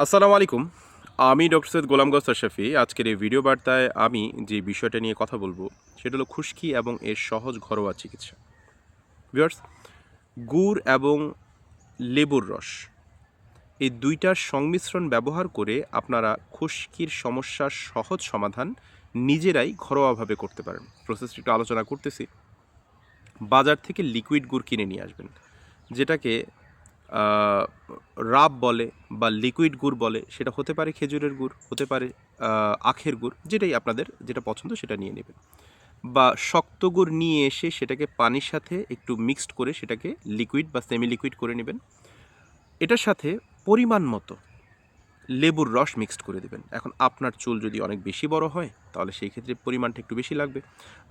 আসসালামু আলাইকুম। আমি ডক্টর সৈয়দ গোলাম গৌস আশরাফি। আজকের এই ভিডিও বার্তায় আমি যে বিষয়টা নিয়ে কথা বলব, সেটা হলো খুশকি এবং এর সহজ ঘরোয়া চিকিৎসা। ভিউয়ার্স, গুড় এবং লেবুর রস এই ২ টার সংমিশ্রণ ব্যবহার করে আপনারা খুশকির সমস্যার সহজ সমাধান নিজেরাই ঘরোয়াভাবে করতে পারেন। প্রসেসটি একটু আলোচনা করতেছি। বাজার থেকে লিকুইড গুড় কিনে নিয়ে আসবেন, যেটাকে রাব বলে বা লিকুইড গুড় বলে। সেটা হতে পারে খেজুরের গুড়, হতে পারে আখের গুড়, যেটাই আপনাদের যেটা পছন্দ সেটা নিয়ে নেবেন। বা শক্ত গুড় নিয়ে এসে সেটাকে পানির সাথে একটু মিক্সড করে সেটাকে লিকুইড বা সেমি লিকুইড করে নেবেন। এটার সাথে পরিমাণ মতো লেবুর রস মিক্সড করে দেবেন। এখন আপনার চুল যদি অনেক বেশি বড় হয় তাহলে সেই ক্ষেত্রে পরিমাণটা একটু বেশি লাগবে,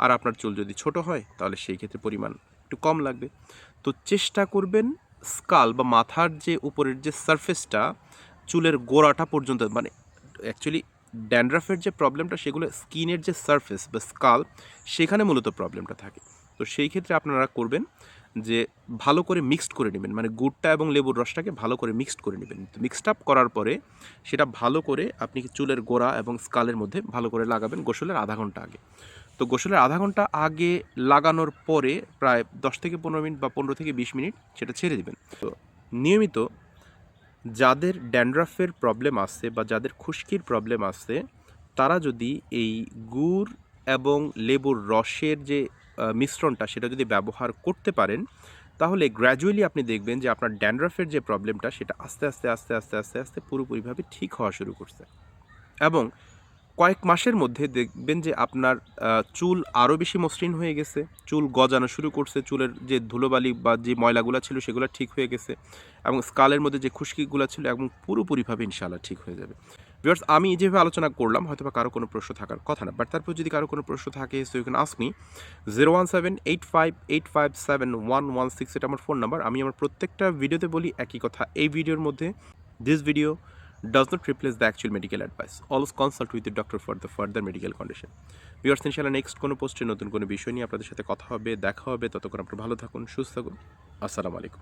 আর আপনার চুল যদি ছোট হয় তাহলে সেই ক্ষেত্রে পরিমাণ একটু কম লাগবে। তো চেষ্টা করবেন স্কাল বা মাথার যে উপরের যে সারফেসটা, চুলের গোড়াটা পর্যন্ত, মানে অ্যাকচুয়ালি ড্যান্ড্রাফের যে প্রবলেমটা সেগুলো স্কিনের যে সারফেস বা স্কাল, সেখানে মূলত প্রবলেমটা থাকে। তো সেই ক্ষেত্রে আপনারা করবেন যে ভালো করে মিক্সড করে নেবেন, মানে গুড়টা এবং লেবুর রসটাকে ভালো করে মিক্সড করে নেবেন। তো মিক্সড আপ করার পরে সেটা ভালো করে আপনি চুলের গোড়া এবং স্কালের মধ্যে ভালো করে লাগাবেন গোসলের আধা ঘন্টা আগে। তো গোসলের আধা ঘন্টা আগে লাগানোর পরে প্রায় 10 থেকে 15 মিনিট বা 15 থেকে 20 মিনিট সেটা ছেড়ে দিবেন। তো নিয়মিত যাদের ড্যান্ড্রাফের প্রবলেম আছে বা যাদের খুশকির প্রবলেম আছে, তারা যদি এই গুড় এবং লেবুর রসের যে মিশ্রণটা সেটা যদি ব্যবহার করতে পারেন, তাহলে গ্র্যাজুয়ালি আপনি দেখবেন যে আপনার ড্যান্ড্রাফের যে প্রবলেমটা সেটা আস্তে আস্তে আস্তে আস্তে আস্তে আস্তে পুরোপুরিভাবে ঠিক হওয়া শুরু করছে। এবং কয়েক মাসের মধ্যে দেখবেন যে আপনার চুল আরও বেশি মসৃণ হয়ে গেছে, চুল গজানো শুরু করছে, চুলের যে ধুলোবালি বা যে ময়লাগুলা ছিল সেগুলো ঠিক হয়ে গেছে, এবং স্কালের মধ্যে যে খুশকিগুলো ছিল এবং পুরোপুরিভাবে ইনশাআল্লাহ ঠিক হয়ে যাবে। ভিউয়ার্স, আমি যেভাবে আলোচনা করলাম হয়তোবা কারো কোনো প্রশ্ন থাকার কথা না, বাট তারপর যদি কারো কোনো প্রশ্ন থাকে so you can ask me. 01785857116 এটা আমার ফোন নাম্বার। আমি আমার প্রত্যেকটা ভিডিওতে বলি একই কথা। এই ভিডিওর মধ্যে, this video does not replace the actual medical advice. Always consult with your doctor for the further medical condition. Viewers, ইনশাআল্লাহ নেক্সট কোনো পোস্টে নতুন কোনো বিষয় নিয়ে আপনাদের সাথে কথা হবে, দেখা হবে। ততক্ষণ আপনারা ভালো থাকুন, সুস্থ থাকুন। আসসালামু আলাইকুম।